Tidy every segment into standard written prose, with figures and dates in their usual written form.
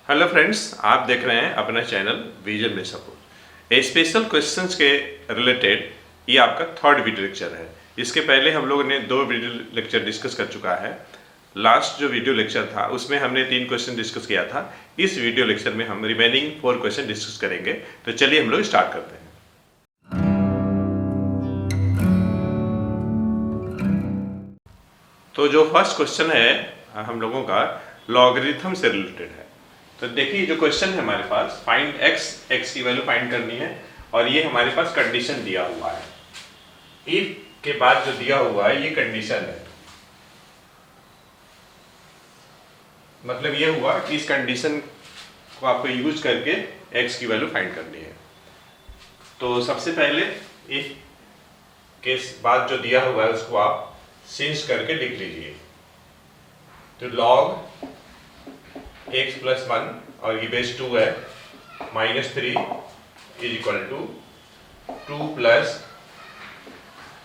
Hello friends, आप देख रहे हैं अपना चैनल विजन में सपोर्ट। स्पेशल क्वेश्चंस के रिलेटेड ये आपका थर्ड वीडियो लेक्चर है। इसके पहले हम लोगों ने 2 वीडियो लेक्चर डिस्कस कर चुका है। लास्ट जो वीडियो लेक्चर था उसमें हमने 3 क्वेश्चन डिस्कस किया था। इस वीडियो लेक्चर में हम रिमेनिंग 4 क्वेश्चन डिस्कस करेंगे। तो चलिए हम लोग स्टार्ट करते हैं। तो जो फर्स्ट क्वेश्चन है हम लोगों का लॉगरिथम से रिलेटेड है। तो देखिए जो क्वेश्चन है हमारे पास, फाइंड एक्स की वैल्यू फाइंड करनी है और ये हमारे पास कंडीशन दिया हुआ है। इफ के बाद जो दिया हुआ है ये कंडीशन है, मतलब ये हुआ कि इस कंडीशन को आपको यूज करके एक्स की वैल्यू फाइंड करनी है। तो सबसे पहले इफ के बाद जो दिया हुआ है उसको आप सिंस करके लिख लीजिए। तो लॉग x प्लस 1 और ये बेस 2 है -3 is equal to 2 plus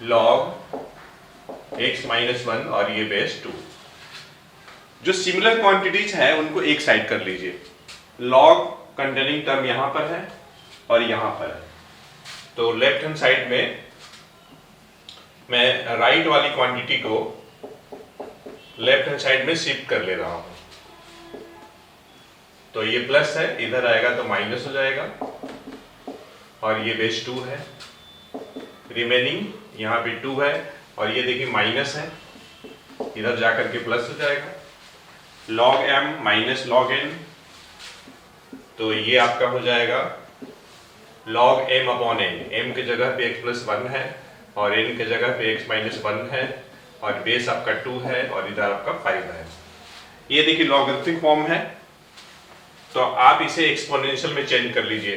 log x minus 1 और ये बेस 2। जो सिमिलर क्वांटिटीज है उनको एक साइड कर लीजिए। लॉग कंटेनिंग टर्म यहां पर है और यहां पर है, तो लेफ्ट हैंड साइड में मैं राइट वाली क्वांटिटी को लेफ्ट हैंड साइड में शिफ्ट कर ले रहा हूं। तो ये प्लस है, इधर आएगा तो माइनस हो जाएगा और ये बेस 2 है। रिमेनिंग यहाँ पे 2 है और ये देखिए माइनस है, इधर जाकर के प्लस हो जाएगा। Log m minus log n, तो ये आपका हो जाएगा log m upon n। m के जगह पे x प्लस 1 है और n के जगह पे x माइनस 1 है और बेस आपका 2 है और इधर आपका 5 है। ये देखिए लॉगरिथमिक फॉर्म है, तो आप इसे एक्सपोनेंशियल में चेंज कर लीजिए।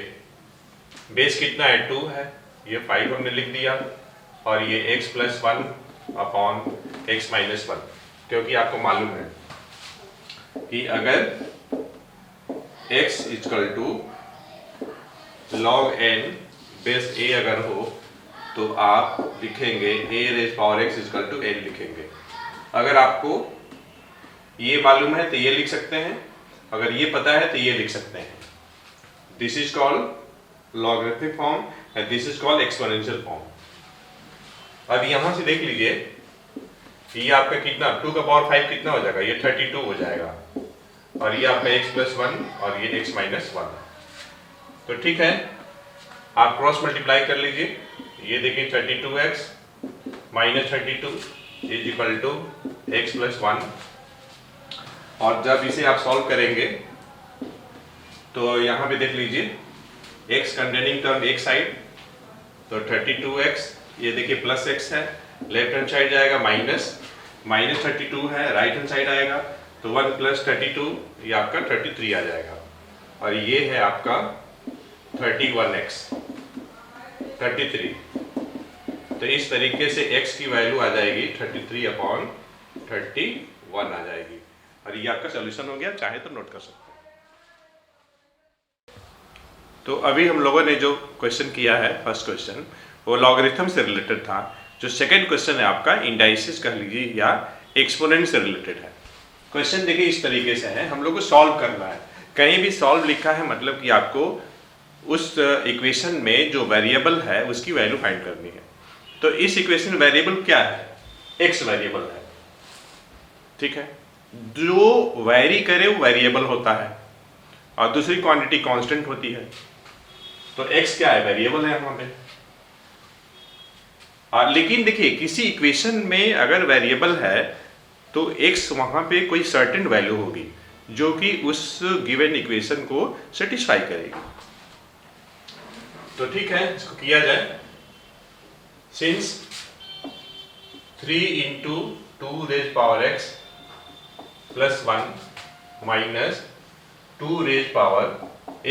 बेस कितना है, 2 है, ये 5 हमने लिख दिया और ये x plus 1 upon x minus 1, क्योंकि आपको मालूम है कि अगर x equal to log n base a अगर हो तो आप लिखेंगे a raise power x equal to n लिखेंगे। अगर आपको ये मालूम है तो ये लिख सकते हैं, अगर ये पता है तो ये लिख सकते हैं। This is called logarithmic form and this is called exponential form. अब यहां से देख लीजिए, ये आपका कितना 2 का पावर 5 कितना हो जाएगा, ये 32 हो जाएगा और ये आपका x प्लस 1 और ये x माइनस 1। तो ठीक है, आप क्रॉस मल्टीप्लाई कर लीजिए। ये देखिए 32x minus 32 is equal to x plus 1, और जब इसे आप सॉल्व करेंगे तो यहाँ पे देख लीजिए x कंटेनिंग टर्म एक साइड, तो 32x, ये देखिए प्लस x है, लेफ्ट हैंड साइड जाएगा माइनस 32 है, राइट हैंड साइड आएगा तो 1 प्लस 32 ये आपका 33 आ जाएगा और ये है आपका 31x 33। तो इस तरीके से x की वैल्यू आ जाएगी 33 अपॉन 31 आ जाएगी और ये आपका सॉल्यूशन हो गया। चाहे तो नोट कर सकते हैं। तो अभी हम लोगों ने जो क्वेश्चन किया है, फर्स्ट क्वेश्चन वो लॉगरिथम से रिलेटेड था। जो सेकंड क्वेश्चन है आपका इंडाइसिस कह लीजिए या एक्सपोनेंट से रिलेटेड है। क्वेश्चन देखिए इस तरीके से है, हम लोग को सॉल्व करना है। कहीं भी सॉल्व लिखा है मतलब कि आपको उस इक्वेशन में जो वेरिएबल है उसकी वैल्यू फाइंड करनी है। तो इस इक्वेशन वेरिएबल क्या है, एक्स वेरिएबल है, ठीक है। जो वैरी करे वो वेरिएबल होता है और दूसरी क्वांटिटी कांस्टेंट होती है। तो x क्या है, वेरिएबल है वहां पे। लेकिन देखिए किसी इक्वेशन में अगर वेरिएबल है तो x वहां पे कोई सर्टेन वैल्यू होगी जो कि उस गिवन इक्वेशन को सेटिस्फाई करेगी। तो ठीक है, इसको किया जाए। Since 3 into 2 raise power x plus 1 minus 2 raise power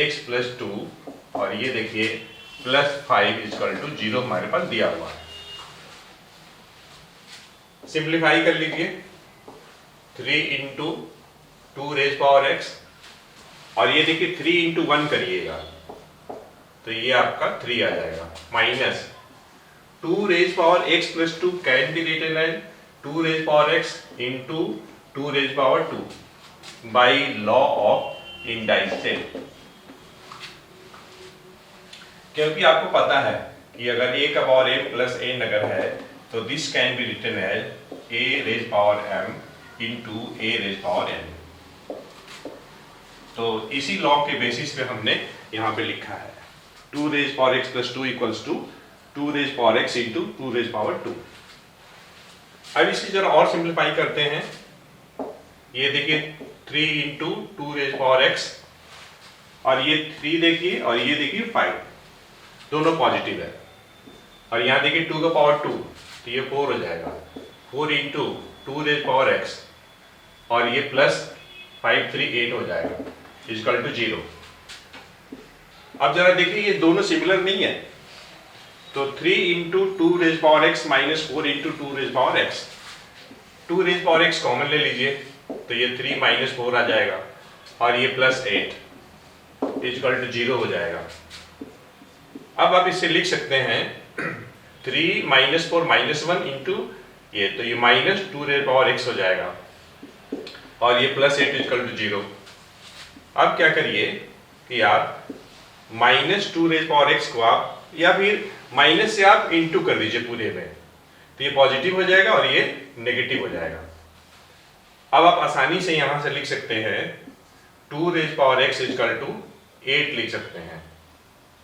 x plus 2 और ये देखिए प्लस 5 इक्वल टू 0 हमारे पास दिया हुआ है। सिंप्लीफाई कर लीजिए। 3 इंटू 2 रेज पावर x और ये देखिए 3 इंटू 1 करिएगा तो ये आपका 3 आ जाएगा, minus 2 raise power x plus 2 can be written as 2 raise power x into 2 raise power 2 by law of indices, क्योंकि आपको पता है कि अगर a का पावर m प्लस n अगर है तो this can be written as a raise power m into a raise power n। तो इसी लॉ के बेसिस पे हमने यहाँ पे लिखा है 2 raise power x plus 2 equals to 2 raise power x into 2 raise power 2। अब इसकी जरा और सिंप्लीफाई करते हैं। ये देखिए 3 इंटू 2 रेज पावर x, और ये 3 देखिए, और ये देखिए 5, दोनों पॉजिटिव है। और यहाँ देखिए 2 का पावर 2 तो ये 4 हो जाएगा, 4 इंटू 2 रेज पावर x, और ये प्लस 5 3 8 हो जाएगा इक्वल टू 0। अब जरा देखिए ये दोनों सिमिलर नहीं है, तो 3 into 2 raise power x minus 4 into 2 raise power x, 2 raise power x common ले लीजिए तो ये 3 माइनस 4 आ जाएगा, और ये प्लस 8 इक्वल टू 0 हो जाएगा। अब आप इसे लिख सकते हैं 3 माइनस 4 माइनस 1 इंटू ये, तो ये माइनस 2 रेज पावर x हो जाएगा, और ये प्लस 8 इक्वल टू 0। अब क्या करिए कि आप माइनस 2 रेज पावर x को आप, या फिर माइनस से आप इंटू कर दीजिए पूरे में, तो ये पॉजिटिव हो जाएगा और ये नेगेटिव हो जाएगा। अब आप आसानी से यहां से लिख सकते हैं 2 raise power x equal to 8 लिख सकते हैं।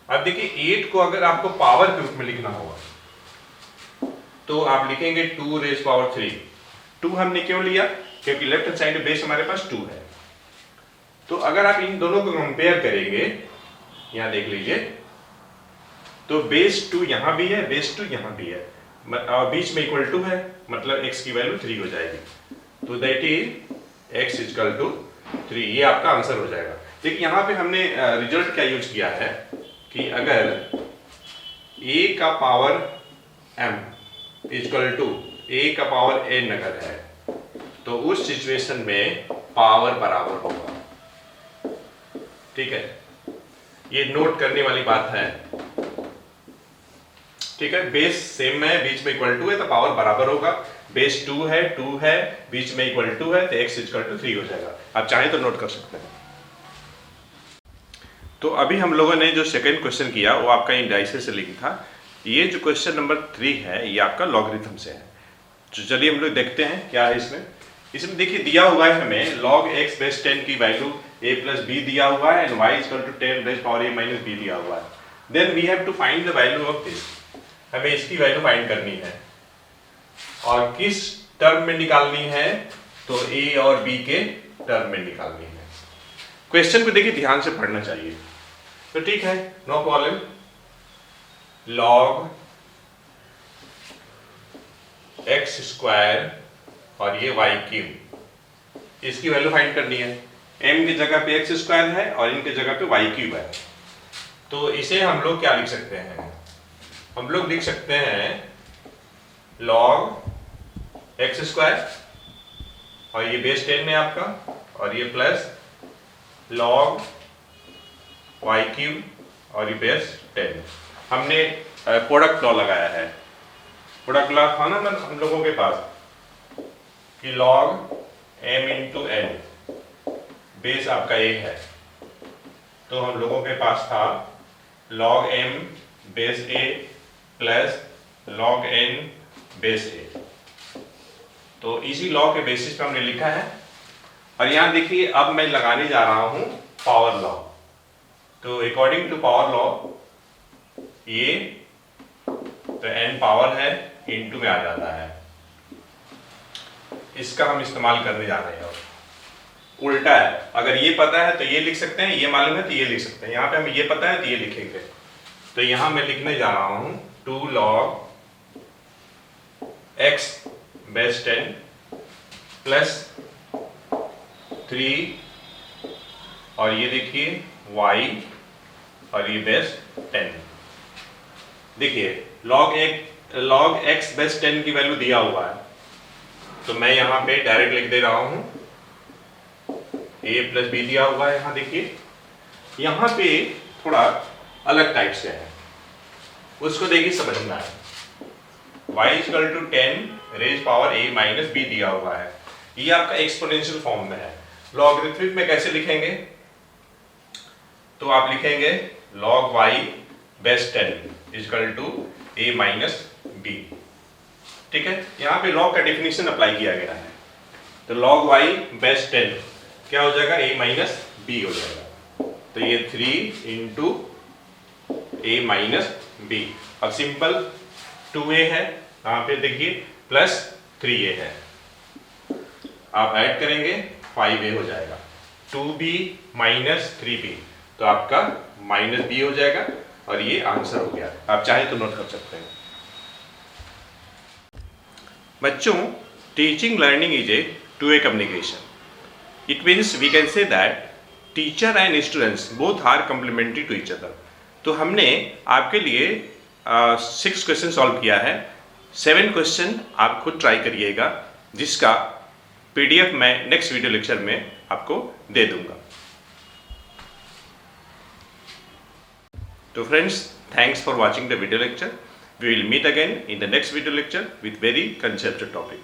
अब देखिए 8 को अगर आपको पावर के रूप में लिखना होगा तो आप लिखेंगे 2 रेज पावर 3। 2 हमने क्यों लिया, क्योंकि लेफ्ट हैंड साइड बेस हमारे पास 2 है। तो अगर आप इन दोनों को कंपेयर करेंगे, यहां देख लीजिए, तो बेस 2 यहां भी है, बेस 2 यहां भी है, बीच में इक्वल टू है, मतलब x की वैल्यू 3 हो जाएगी। तो that is x equal to 3, ये आपका आंसर हो जाएगा। देखिए यहाँ पे हमने रिजल्ट क्या यूज किया है कि अगर a का power m equal to a का पावर n अगर है तो उस सिचुएशन में पावर बराबर होगा। ठीक है, ये नोट करने वाली बात है। ठीक है, बेस सेम है, बीच में इक्वल टू है तो पावर बराबर होगा। बेस 2 है, बीच में इक्वल टू है तो x इक्वल टू 3 हो जाएगा। आप चाहें तो नोट कर सकते हैं। तो अभी हम लोगों ने जो सेकंड क्वेश्चन किया वो आपका इंडाइसेस से लिंक था। ये जो क्वेश्चन नंबर 3 है ये आपका लॉगरिथम से है। तो चलिए हम लोग देखते हैं क्या है इसमें। इसमें देखिए दिया हुआ है हमें log x बेस 10 की वैल्यू a प्लस b दिया हुआ है, and y equal to 10 raise power a minus b दिया हुआ है। Then we have to find the value of this, हमें इसकी वैल्यू फाइंड करनी है, और किस टर्म में निकालनी है, तो a और b के टर्म में निकालनी है। क्वेश्चन को देखिए ध्यान से पढ़ना चाहिए, तो ठीक है, no problem. log x square और ये y क्यूब, इसकी वैल्यू फाइंड करनी है। m की जगह पे x स्क्वायर है और इनकी जगह पे y क्यूब है, तो इसे हम लोग क्या लिख सकते हैं, हम लोग लिख सकते हैं log x स्क्वायर, और ये बेस 10 है आपका, और ये प्लस log y क्यूब, और ये बेस 10। हमने प्रोडक्ट लॉ लगाया है, प्रोडक्ट लॉ था ना हम लोगों के पास कि log m into n, base आपका a है, तो हम लोगों के पास था log m base a plus log n base a। तो इसी लॉ के बेसिस पे हमने लिखा है। और यहाँ देखिए अब मैं लगाने जा रहा हूं पावर लॉ। तो अकॉर्डिंग टू पावर लॉ ये तो n पावर है इंटू में आ जाता है, इसका हम इस्तेमाल करने जा रहे हैं। उल्टा है, अगर ये पता है तो ये लिख सकते हैं, ये मालूम है तो ये लिख सकते हैं। यहाँ पे हमें ये पता है तो ये लिखेंगे। तो यहाँ मैं लिखने जा रहा हूं 2 log x बेस 10 प्लस 3, और ये देखिए y, और ये बेस 10। देखिए log x बेस 10 की वैल्यू दिया हुआ है, तो मैं यहाँ पे डायरेक्ट लिख दे रहा हूं a प्लस b दिया हुआ है। यहाँ देखिए यहाँ पे थोड़ा अलग टाइप से है, उसको देखिए समझना है। y equal to 10 raise power a minus b दिया हुआ है, ये आपका एक्सपोनेंशियल फॉर्म में है। लॉगरिथमिक में कैसे लिखेंगे, तो आप लिखेंगे log y base 10 equal to a minus b. ठीक है, यहाँ पे log का डेफिनेशन अप्लाई किया गया है, तो log y बेस 10 क्या हो जाएगा, a माइनस बी हो जाएगा। तो ये 3 इंटू a माइनस बी। अब सिंपल 2a है, यहाँ पे देखिए प्लस 3a है, आप ऐड करेंगे 5a हो जाएगा, 2b माइनस 3b, तो आपका माइनस b हो जाएगा और ये आंसर हो गया। आप चाहे तो नोट कर सकते हैं। बच्चों, teaching learning is a two way communication. It means we can say that teacher and students both are complementary to each other. तो हमने आपके लिए 6 क्वेश्चन सॉल्व किया है। 7 क्वेश्चन आप खुद ट्राई करिएगा, जिसका PDF मैं नेक्स्ट वीडियो लेक्चर में आपको दे दूंगा। तो friends, thanks for watching the video lecture. We will meet again in the next video lecture with very conceptual topic.